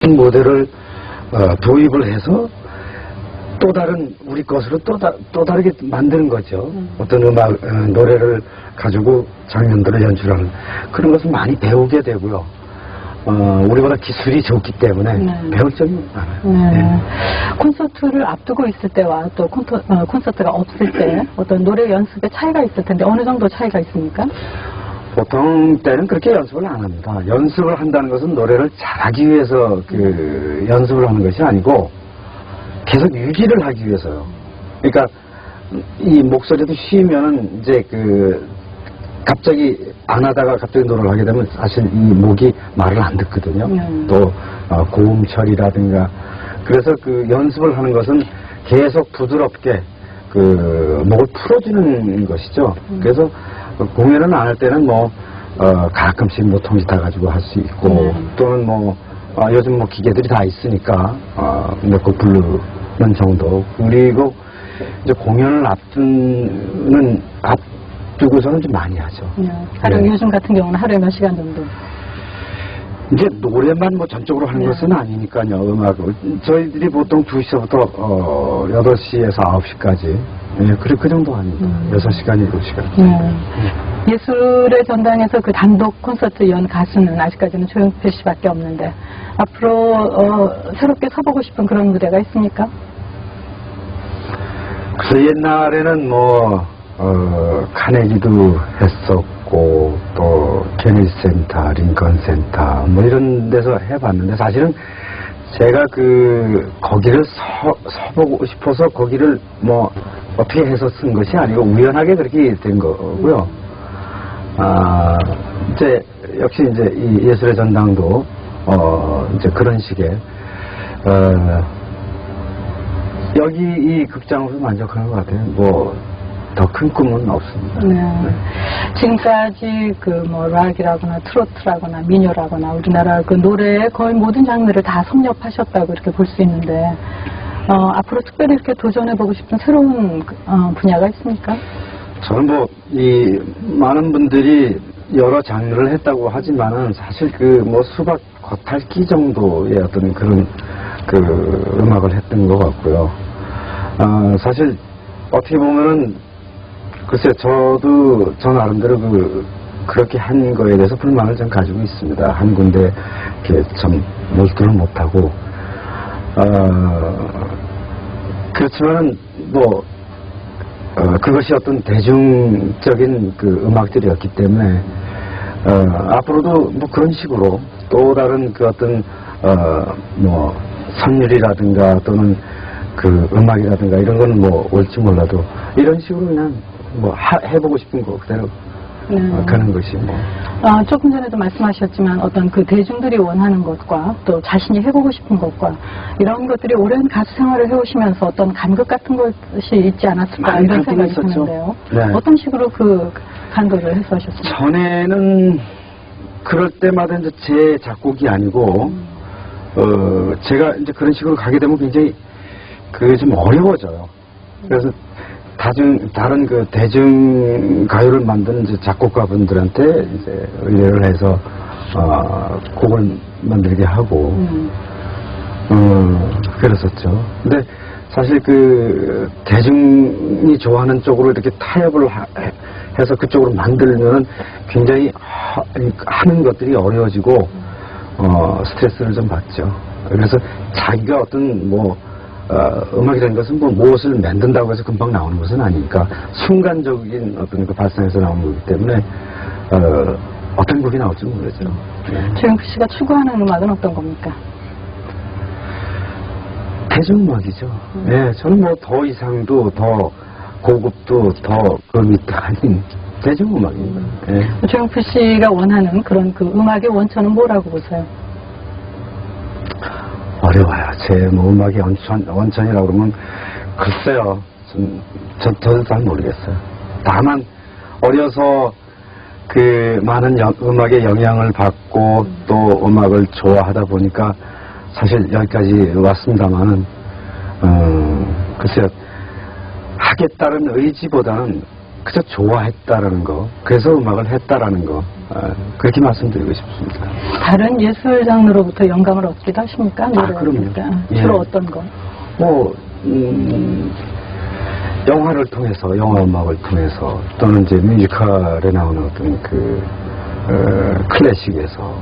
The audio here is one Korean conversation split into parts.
같은 모델을 도입을 해서 또 다른 우리 것으로 또 다르게 만드는 거죠. 어떤 노래를 가지고 장면들을 연출하는 그런 것을 많이 배우게 되고요. 우리보다 기술이 좋기 때문에 배울 점이 많아요. 네. 콘서트를 앞두고 있을 때와 또 콘서트가 없을 때 어떤 노래 연습에 차이가 있을 텐데 어느 정도 차이가 있습니까? 보통 때는 그렇게 연습을 안 합니다. 연습을 한다는 것은 노래를 잘하기 위해서 연습을 하는 것이 아니고 계속 유지를 하기 위해서요. 그러니까 이 목소리도 쉬면은 이제 갑자기 안 하다가 갑자기 노래를 하게 되면 사실 이 목이 말을 안 듣거든요. 또 고음 처리라든가 그래서 연습을 하는 것은 계속 부드럽게 목을 풀어주는 것이죠. 그래서 공연을 안 할 때는 가끔씩 통기타 가지고 할 수 있고 또는 요즘 기계들이 다 있으니까 몇 곡 부르는 정도. 그리고 이제 공연을 앞두고서는 좀 많이 하죠. 하루 요즘 같은 경우는 하루에 몇 시간 정도? 이제 노래만 전적으로 하는 것은 아니니까요. 음악을 저희들이 보통 2시부터 8시에서 9시까지 그 정도 합니다. 6시간, 7시간. 예술의 전당에서 단독 콘서트 연 가수는 아직까지는 조용필 씨밖에 없는데 앞으로 새롭게 서보고 싶은 그런 무대가 있습니까? 옛날에는 카네기도 했었고 또 케네디 센터, 링컨 센터 이런 데서 해봤는데 사실은 제가 거기를 서보고 싶어서 거기를 어떻게 해서 쓴 것이 아니고 우연하게 그렇게 된 거고요. 이제 역시 이제 이 예술의 전당도 이제 그런 식의 여기 이 극장으로 만족하는 것 같아요. 더 큰 꿈은 없습니다. 네. 지금까지 락이라거나 트로트라거나 민요라거나 우리나라 노래의 거의 모든 장르를 다 섭렵하셨다고 이렇게 볼 수 있는데 앞으로 특별히 이렇게 도전해보고 싶은 새로운 분야가 있습니까? 저는 이 많은 분들이 여러 장르를 했다고 하지만은 사실 수박 겉핥기 정도의 어떤 그런 음악을 했던 것 같고요. 사실 어떻게 보면은 글쎄 저도 저 나름대로 그렇게 한 거에 대해서 불만을 좀 가지고 있습니다. 한 군데 이렇게 참 몰두를 못하고 그렇지만은 그것이 어떤 대중적인 음악들이었기 때문에 앞으로도 그런 식으로 또 다른 어떤 선율이라든가 또는 음악이라든가 이런 건 올지 몰라도 이런 식으로 그냥 해보고 싶은 거 그대로 가는 것이 조금 전에도 말씀하셨지만 어떤 대중들이 원하는 것과 또 자신이 해보고 싶은 것과 이런 것들이 오랜 가수 생활을 해오시면서 어떤 간극 같은 것이 있지 않았을까 이런 생각이 드는데요. 네. 어떤 식으로 간극을 해소하셨습니까? 전에는 그럴 때마다 이제 제 작곡이 아니고 제가 이제 그런 식으로 가게 되면 굉장히 좀 어려워져요. 그래서 다른 대중 가요를 만드는 이제 작곡가분들한테 이제 의뢰를 해서 곡을 만들게 하고 그랬었죠. 근데 사실 대중이 좋아하는 쪽으로 이렇게 타협을 해서 그쪽으로 만들면은 굉장히 하는 것들이 어려워지고 스트레스를 좀 받죠. 그래서 자기가 어떤 음악이라는 것은 무엇을 만든다고 해서 금방 나오는 것은 아니니까 순간적인 어떤 발상에서 나오는 거기 때문에 어떤 곡이 나올지 모르죠. 조용필 씨가 추구하는 음악은 어떤 겁니까? 대중음악이죠. 네, 저는 더 이상도 더 고급도 더 그 밑도 아닌 대중음악입니다. 네. 조용필 씨가 원하는 그런 음악의 원천은 뭐라고 보세요? 어려워요. 제 음악의 원천이라고 그러면 글쎄요. 저도 잘 모르겠어요. 다만 어려서 많은 음악의 영향을 받고 또 음악을 좋아하다 보니까 사실 여기까지 왔습니다만은 글쎄요. 하겠다는 의지보다는 그저 좋아했다라는 거, 그래서 음악을 했다라는 거, 그렇게 말씀드리고 싶습니다. 다른 예술 장르로부터 영감을 얻기도 하십니까? 노래 그럼요. 예. 주로 어떤 거? 뭐, 영화를 통해서, 영화 음악을 통해서, 또는 이제 뮤지컬에 나오는 어떤 클래식에서,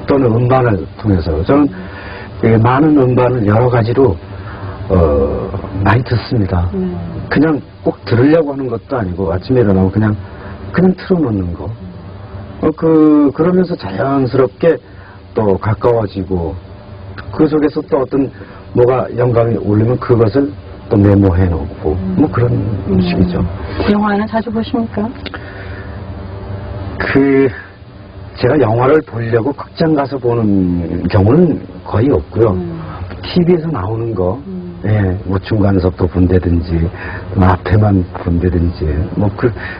또는 음반을 통해서, 저는 많은 음반을 여러 가지로, 많이 듣습니다. 그냥 꼭 들으려고 하는 것도 아니고, 아침에 일어나면 그냥 틀어놓는 거. 그러면서 자연스럽게 또 가까워지고, 그 속에서 또 어떤 뭐가 영감이 올리면 그것을 또 메모해 놓고, 뭐 그런 식이죠. 영화는 자주 보십니까? 제가 영화를 보려고 극장 가서 보는 경우는 거의 없고요. TV에서 나오는 거, 예, 뭐 중간석도 본다든지, 뭐 앞에만 본다든지, 뭐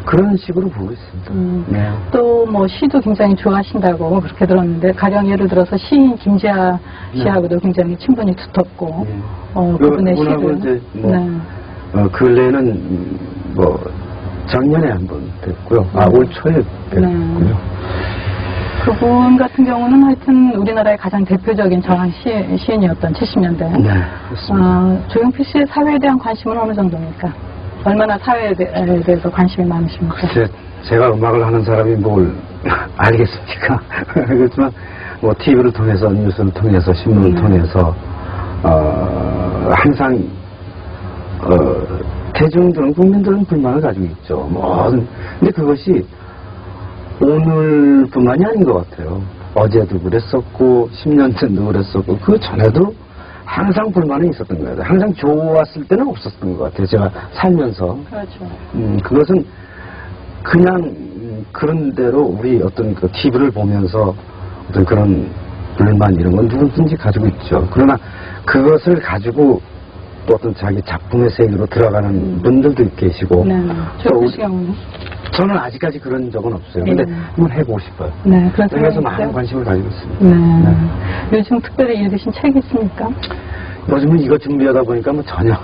그런 식으로 보고 있습니다. 네. 또 뭐 시도 굉장히 좋아하신다고 그렇게 들었는데, 가령 예를 들어서 시인 김지아 씨하고도 굉장히 친분이 두텁고, 그분의 시를. 이제 뭐, 근래에는 뭐 작년에 한 번 됐고요. 올 초에 됐고요. 그분 같은 경우는 하여튼 우리나라의 가장 대표적인 저항 시인이었던 70년대. 네, 그렇습니다. 조용필 씨의 사회에 대한 관심은 어느 정도입니까? 얼마나 사회에 대해서 관심이 많으십니까? 글쎄, 제가 음악을 하는 사람이 뭘 알겠습니까? 그렇지만 뭐 TV를 통해서, 뉴스를 통해서, 신문을 통해서 항상 대중들은, 국민들은 불만을 가지고 있죠. 근데 그것이 오늘뿐만이 아닌 것 같아요. 어제도 그랬었고 10년 전도 그랬었고 그 전에도 항상 불만이 있었던 거예요. 항상 좋았을 때는 없었던 것 같아요. 제가 살면서. 그렇죠. 그것은 그냥 그런 대로 우리 어떤 그 TV를 보면서 어떤 그런 불만 이런 건 누구든지 가지고 있죠. 그러나 그것을 가지고 또 어떤 자기 작품의 세계로 들어가는 분들도 계시고. 네. 또 경우는? 저는 아직까지 그런 적은 없어요. 근데 한번 해보고 싶어요. 네, 그런 그래서 생각이 많은 있어요? 관심을 가지고 있습니다. 네. 요즘 특별히 읽으신 책 있습니까? 요즘은 이거 준비하다 보니까 뭐 전혀.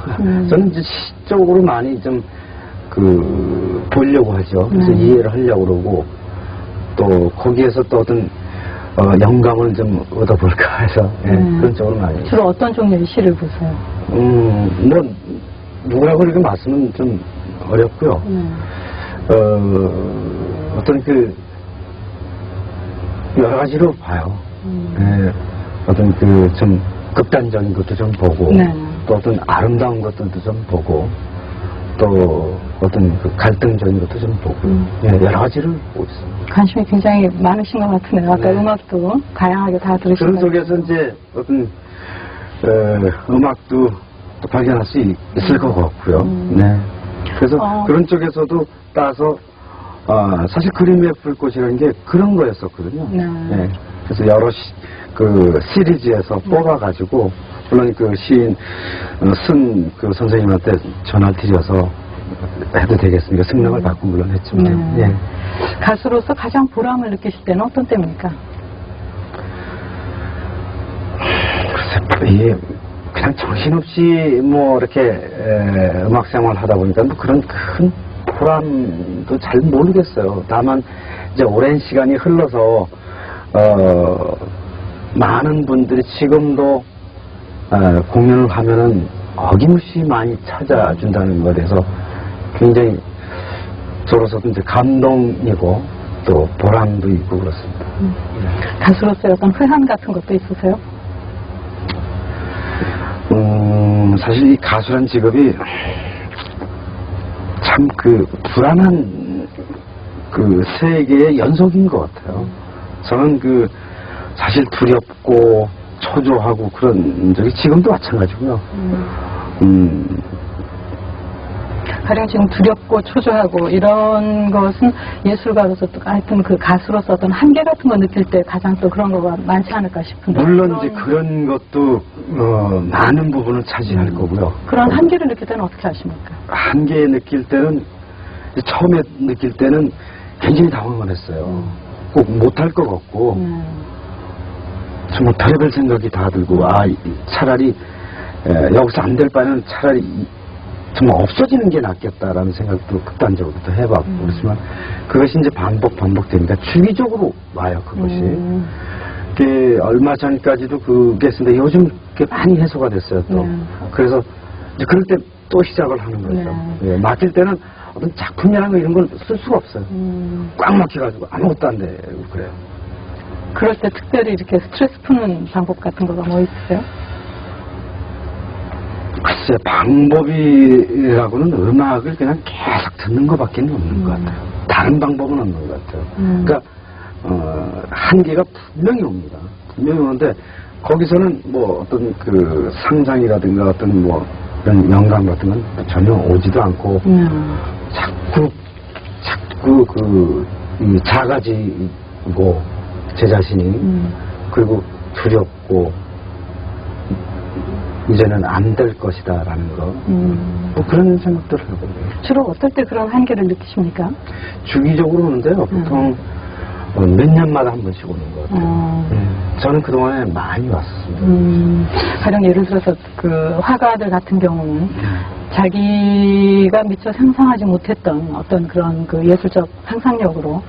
저는 이제 시적으로 많이 좀 보려고 하죠. 그래서 이해를 하려고 그러고 또 거기에서 또 어떤 영감을 좀 얻어볼까 해서 그런 쪽으로 많이. 주로 어떤 종류의 시를 보세요? 뭐 누구라고 이렇게 말씀은 좀 어렵고요. 어떤 여러 가지로 봐요. 어떤 좀 극단적인 것도 좀 보고, 또 어떤 아름다운 것들도 좀 보고, 또 어떤 갈등적인 것도 좀 보고, 여러 가지를 보고 있습니다. 관심이 굉장히 많으신 것 같으네요. 아까 음악도 다양하게 다 들으시고. 그런 속에서 이제 어떤 음악도 또 발견할 수 있을 것 같고요. 네. 그래서 그런 쪽에서도 따서 사실 그림의 불꽃이라는 게 그런 거였었거든요. 네. 그래서 여러 시리즈에서 뽑아가지고 물론 그 시인 쓴 그 선생님한테 전화를 드려서 해도 되겠습니까? 승낙을 받고 물론 했지만. 예. 가수로서 가장 보람을 느끼실 때는 어떤 때입니까? 글쎄, 이게 그냥 정신없이 뭐 이렇게 음악 생활 하다 보니까 뭐 그런 큰 보람도 잘 모르겠어요. 다만 이제 오랜 시간이 흘러서 많은 분들이 지금도 공연을 하면은 어김없이 많이 찾아준다는 것에 대해서 굉장히 저로서도 이제 감동이고 또 보람도 있고 그렇습니다. 가수로서의 어떤 회한 같은 것도 있으세요? 사실 이 가수란 직업이 참 불안한 세계의 연속인 것 같아요. 저는 사실 두렵고 초조하고 그런 적이 지금도 마찬가지고요. 가령 지금 두렵고 초조하고 이런 것은 예술가로서 또 하여튼 가수로서 어떤 한계 같은 거 느낄 때 가장 또 그런 거가 많지 않을까 싶은데. 물론 이제 그런 것도 많은 부분을 차지할 거고요. 그런 한계를 느낄 때는 어떻게 하십니까? 한계 느낄 때는 처음에 느낄 때는 굉장히 당황을 했어요. 꼭 못할 것 같고 정말 별의별 생각이 다 들고 차라리 여기서 안 될 바에는 차라리 정말 없어지는 게 낫겠다라는 생각도 극단적으로 또 해봤고 그렇지만 그것이 이제 반복되니까 주기적으로 와요 그것이. 그게 얼마 전까지도 그게 있었는데 요즘 그게 많이 해소가 됐어요 또. 그래서 이제 그럴 때 또 시작을 하는 거죠. 예, 맡길 때는 어떤 작품이라는 거 이런 걸 쓸 수가 없어요. 꽉 막혀가지고 아무것도 안 되고 그래요. 그럴 때 특별히 이렇게 스트레스 푸는 방법 같은 거가 뭐 있어요? 글쎄 방법이라고는 음악을 그냥 계속 듣는 것밖에 없는 것 같아요. 다른 방법은 없는 것 같아요. 그러니까 한계가 분명히 옵니다. 분명히 오는데 거기서는 뭐 어떤 그 상상이라든가 어떤 뭐 그런 영감 같은 건 전혀 오지도 않고 자꾸 이 작아지고 제 자신이 그리고 두렵고 이제는 안 될 것이다라는 거. 뭐 그런 생각들을 해보고요. 주로 어떨 때 그런 한계를 느끼십니까? 주기적으로 오는데요. 보통 몇 년마다 한 번씩 오는 것 같아요. 저는 그동안에 많이 왔습니다. 가령 예를 들어서 그 화가들 같은 경우는 자기가 미처 상상하지 못했던 어떤 그런 그 예술적 상상력으로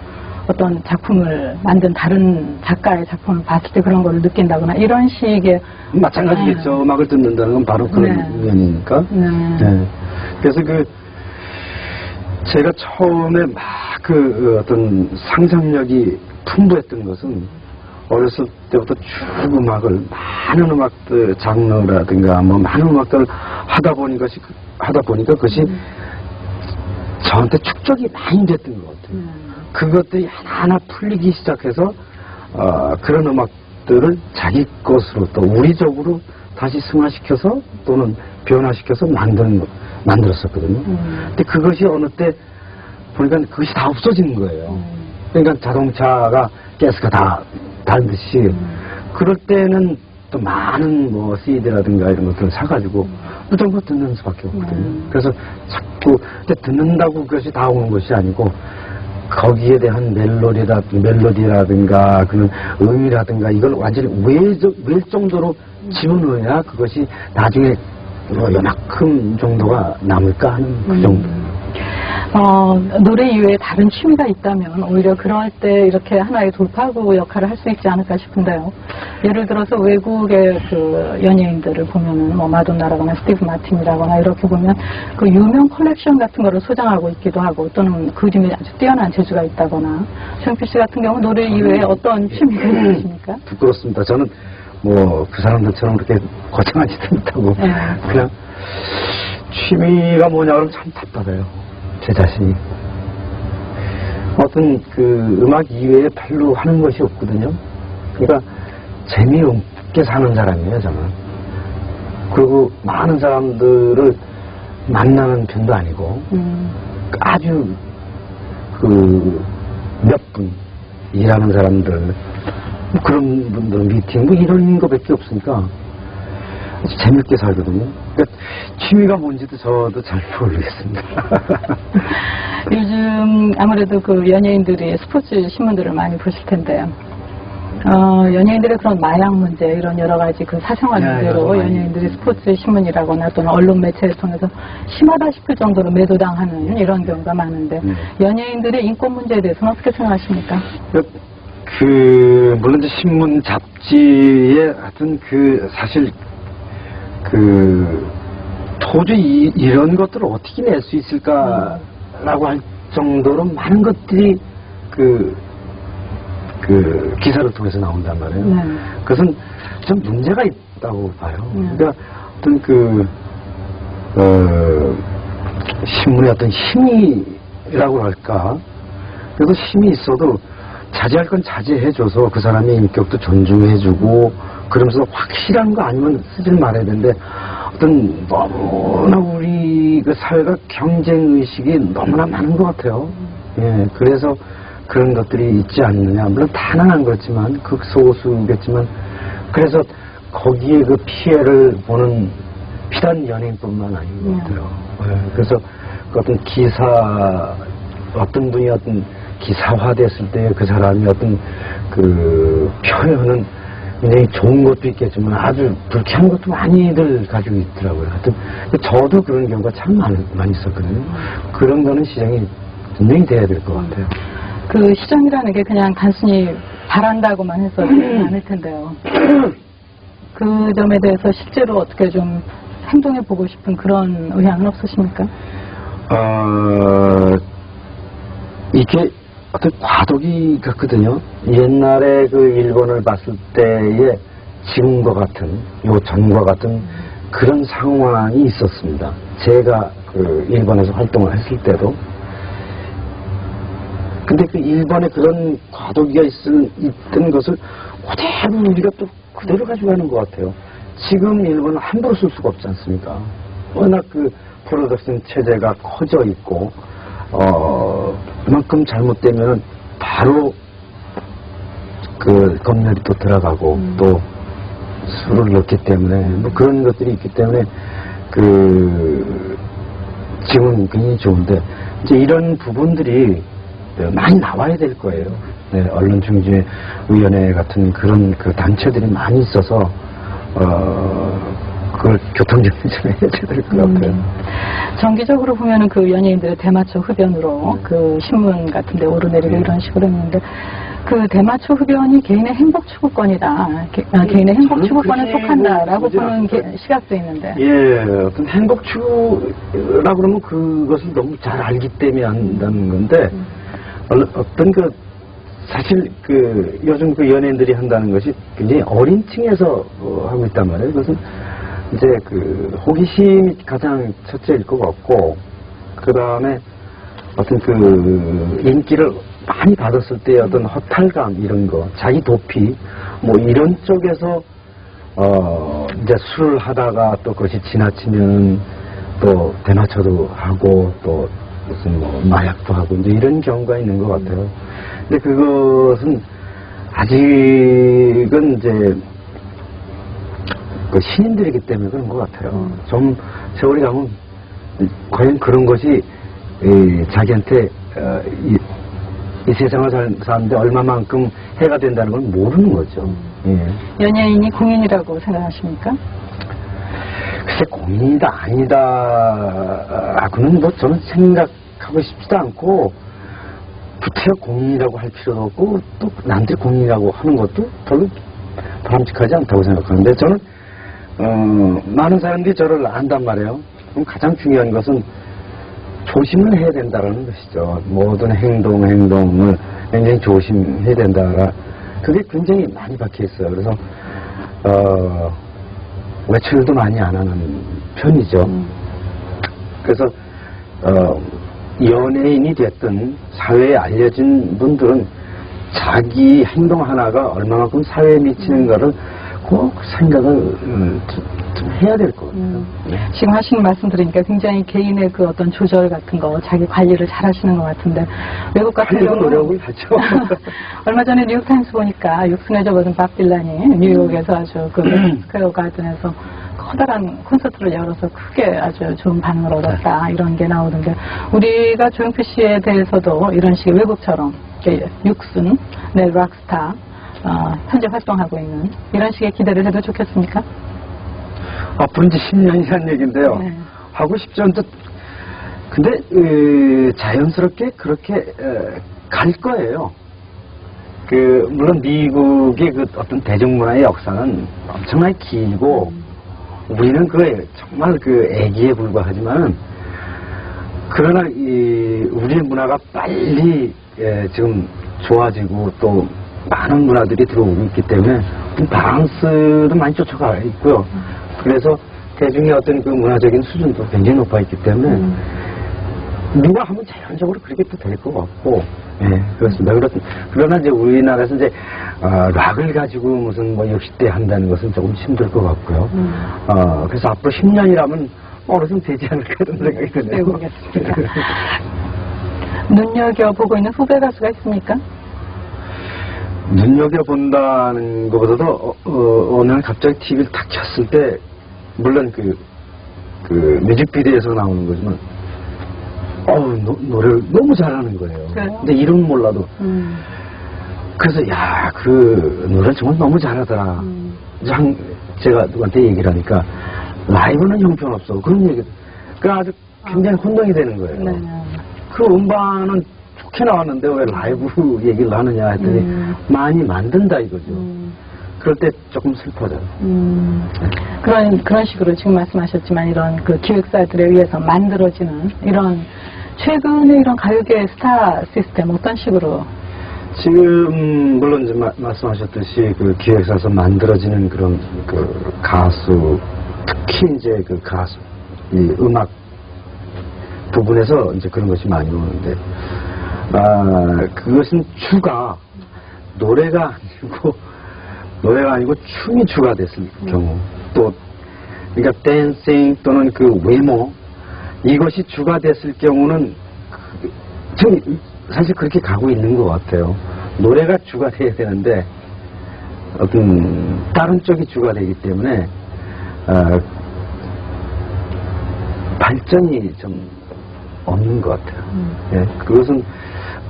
어떤 작품을 만든 다른 작가의 작품을 봤을 때 그런 걸 느낀다거나 이런 식의 마찬가지겠죠. 음악을 듣는다는 건 바로 그런 면이니까. 네. 그래서 제가 처음에 막 어떤 상상력이 풍부했던 것은 어렸을 때부터 쭉 음악을 많은 음악들 장르라든가 뭐 많은 음악들을 하다 보니까 그것이 저한테 축적이 많이 됐던 것 같아요. 그것들이 하나하나 풀리기 시작해서 그런 음악들을 자기 것으로 또 우리적으로 다시 승화시켜서 또는 변화시켜서 만들었었거든요. 근데 그것이 어느 때 보니까 그것이 다 없어지는 거예요. 그러니까 자동차가 가스가 다 닳듯이 그럴 때는 또 많은 뭐 CD라든가 이런 것들을 사가지고 무조건 듣는 수밖에 없거든요. 그래서 자꾸 듣는다고 그것이 다 오는 것이 아니고 거기에 대한 멜로디라든가 그런 의미라든가 이걸 완전히 웰 정도로 집어넣어야 그것이 나중에 뭐 요만큼 정도가 남을까 하는 그 정도. 노래 이외에 다른 취미가 있다면 오히려 그럴 때 이렇게 하나의 돌파구 역할을 할 수 있지 않을까 싶은데요. 예를 들어서 외국의 그 연예인들을 보면은 뭐 마돈나라거나 스티브 마틴이라거나 이렇게 보면 그 유명 컬렉션 같은 거를 소장하고 있기도 하고 또는 그 중에 아주 뛰어난 재주가 있다거나 최영필 씨 같은 경우 노래 이외에 어떤 취미가 있으십니까? 부끄럽습니다. 저는 뭐 그 사람들처럼 그렇게 거창하지도 못하고 그냥 취미가 뭐냐 그러면 참 답답해요. 제 자신이 어떤 그 음악 이외에 별로 하는 것이 없거든요. 그러니까 재미없게 사는 사람이에요 저는. 그리고 많은 사람들을 만나는 편도 아니고 아주 그 몇 분 일하는 사람들 뭐 그런 분들 미팅 뭐 이런 거밖에 없으니까 아주 재밌게 살거든요. 그러니까 취미가 뭔지도 저도 잘 모르겠습니다. 요즘 아무래도 그 연예인들이 스포츠 신문들을 많이 보실 텐데요. 연예인들의 그런 마약 문제 이런 여러 가지 그 사생활 문제로 연예인들이 스포츠 신문이라거나 또는 언론 매체를 통해서 심하다 싶을 정도로 매도당하는 이런 경우가 많은데 연예인들의 인권 문제에 대해서는 어떻게 생각하십니까? 물론 이제 신문 잡지에 하여튼 사실 도저히 이런 것들을 어떻게 낼 수 있을까라고 할 정도로 많은 것들이 기사를 통해서 나온단 말이에요. 그것은 좀 문제가 있다고 봐요. 그러니까 어떤 신문의 어떤 힘이라고 할까. 그래서 힘이 있어도 자제할 건 자제해줘서 그 사람의 인격도 존중해주고 그러면서 확실한 거 아니면 쓰질 말아야 되는데 어떤 너무나 우리 그 사회가 경쟁의식이 너무나 많은 것 같아요. 예, 그래서 그런 것들이 있지 않느냐. 물론 다양한 그렇지만 극소수겠지만 그래서 거기에 그 피해를 보는 비단 연예인뿐만 아닌 것 같아요. 예, 그래서 그 어떤 분이 어떤 기사화됐을 때 그 사람이 어떤 그 표현은 굉장히 좋은 것도 있겠지만 아주 불쾌한 것도 많이들 가지고 있더라고요. 하여튼 저도 그런 경우가 참 많이 있었거든요. 그런 거는 시정이 분명히 돼야 될 것 같아요. 그 시정이라는 게 그냥 단순히 바란다고만 해서 되지 않을 텐데요. 그 점에 대해서 실제로 어떻게 좀 행동해 보고 싶은 그런 의향은 없으십니까? 이게 어떤 과도기 같거든요. 옛날에 그 일본을 봤을 때의 지금과 같은, 요 전과 같은 그런 상황이 있었습니다. 제가 그 일본에서 활동을 했을 때도. 근데 그 일본에 그런 과도기가 있던 것을 그대로 우리가 또 그대로 가져가는 것 같아요. 지금 일본은 함부로 쓸 수가 없지 않습니까? 워낙 그 프로덕션 체제가 커져 있고, 그만큼 잘못되면 바로 그 검열이 또 들어가고 또 술을 넣기 때문에 뭐 그런 것들이 있기 때문에 그 지금은 굉장히 좋은데 이제 이런 부분들이 많이 나와야 될 거예요. 네, 언론중재위원회 같은 그런 그 단체들이 많이 있어서 그걸 교통정리 좀 해줘야 될 것 같아요. 정기적으로 보면은 그 연예인들의 대마초 흡연으로 그 신문 같은데 오르내리고 이런 식으로 했는데 그 대마초 흡연이 개인의 행복 추구권이다. 개인의 행복 추구권에 속한다라고 보는 시각도 있는데. 예, 어떤 행복 추구라 그러면 그것을 너무 잘 알기 때문에 한다는 건데 어떤 그 사실 그 요즘 그 연예인들이 한다는 것이 굉장히 어린 층에서 하고 있단 말이에요. 그것은 이제 그 호기심이 가장 첫째일 것 같고, 그 다음에 어떤 그 인기를 많이 받았을 때 어떤 허탈감 이런 거, 자기 도피 뭐 이런 쪽에서 이제 술을 하다가 또 그것이 지나치면 또 대마초도 하고 또 무슨 뭐 마약도 하고 이제 이런 경우가 있는 것 같아요. 근데 그것은 아직은 이제 그 신인들이기 때문에 그런 것 같아요. 좀 세월이 가면 과연 그런 것이 자기한테 이 세상을 사는데 얼마만큼 해가 된다는 걸 모르는 거죠. 예. 연예인이 공인이라고 생각하십니까? 글쎄 공인이다 아니다라고는 뭐 저는 생각하고 싶지도 않고 구태여 공인이라고 할 필요도 없고 또 남들이 공인이라고 하는 것도 별로 바람직하지 않다고 생각하는데 저는 많은 사람들이 저를 안단 말이에요. 그럼 가장 중요한 것은 조심을 해야 된다는 것이죠. 모든 행동을 굉장히 조심해야 된다라. 그게 굉장히 많이 박혀 있어요. 그래서 외출도 많이 안 하는 편이죠. 그래서 연예인이 됐든 사회에 알려진 분들은 자기 행동 하나가 얼마만큼 사회에 미치는가를 꼭 생각을 좀 해야 될 것 같아요. 지금 하시는 말씀 들으니까 굉장히 개인의 그 어떤 조절 같은 거, 자기 관리를 잘 하시는 것 같은데, 외국 같은 경우는 노력을 하죠. 얼마 전에 뉴욕타임스 보니까 육순에 접어든 밥 딜란이 뉴욕에서 아주 그 스퀘어 가든에서 커다란 콘서트를 열어서 크게 아주 좋은 반응을 얻었다, 이런 게 나오던데, 우리가 조용필 씨에 대해서도 이런 식의 외국처럼 육순, 네, 락스타, 현재 활동하고 있는 이런 식의 기대를 해도 좋겠습니까? 앞으로 이제 10년이라는 얘기인데요. 네. 하고 싶지 않듯. 근데 자연스럽게 그렇게 갈 거예요. 물론 미국의 그 어떤 대중문화의 역사는 엄청나게 길고 우리는 정말 애기에 불과하지만 그러나 우리의 문화가 빨리 지금 좋아지고 또 많은 문화들이 들어오고 있기 때문에 바란스도 많이 쫓아가 있고요. 그래서 대중의 어떤 그 문화적인 수준도 굉장히 높아 있기 때문에 누가 하면 자연적으로 그렇게 또 될 것 같고, 예, 그렇습니다. 그러나 이제 우리나라에서 이제 락을 가지고 무슨 뭐 60대 한다는 것은 조금 힘들 것 같고요. 그래서 앞으로 10년이라면 어느 정도 되지 않을까 그런 생각이 드네요. 네, 보겠습니다. 눈여겨보고 있는 후배 가수가 있습니까? 눈여겨본다는 것보다도 어느 날 갑자기 TV를 탁 켰을 때 물론 그 뮤직비디오에서 나오는 거지만 노래를 너무 잘하는 거예요. 그래요? 근데 이름은 몰라도 그래서 야, 그 노래를 정말 너무 잘하더라. 제가 누구한테 얘기를 하니까 라이브는 형편없어. 그런 얘기. 그 아주 굉장히 혼동이 되는 거예요. 네. 그 음반은 좋게 나왔는데 왜 라이브 얘기를 하느냐 했더니 많이 만든다 이거죠. 그럴 때 조금 슬퍼져요. 그런 식으로 지금 말씀하셨지만 이런 그 기획사들에 의해서 만들어지는 이런 최근의 이런 가요계의 스타 시스템 어떤 식으로? 지금 물론 이제 말씀하셨듯이 그 기획사에서 만들어지는 그런 그 가수, 특히 이제 그 가수 이 음악 부분에서 이제 그런 것이 많이 오는데 그것은 추가 노래가 아니고 춤이 추가됐을 경우 또 그러니까 댄싱 또는 그 외모 이것이 추가됐을 경우는 전 사실 그렇게 가고 있는 것 같아요. 노래가 추가돼야 되는데 어떤 다른 쪽이 추가되기 때문에 발전이 좀 없는 것 같아요. 예, 그것은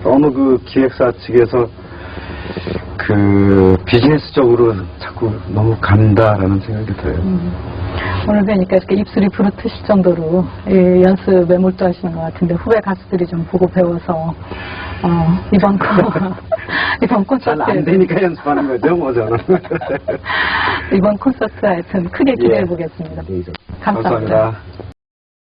너무 그 기획사 측에서 그 비즈니스적으로 자꾸 너무 간다라는 생각이 들어요. 오늘 뵈니까 이렇게 입술이 부르트실 정도로 연습에 몰두하시는 것 같은데 후배 가수들이 좀 보고 배워서 이번 콘서트 잘 안 되니까 연습하는 거죠, 뭐 저는. 이번 콘서트 하여튼 크게 기대해 보겠습니다. 감사합니다. 감사합니다.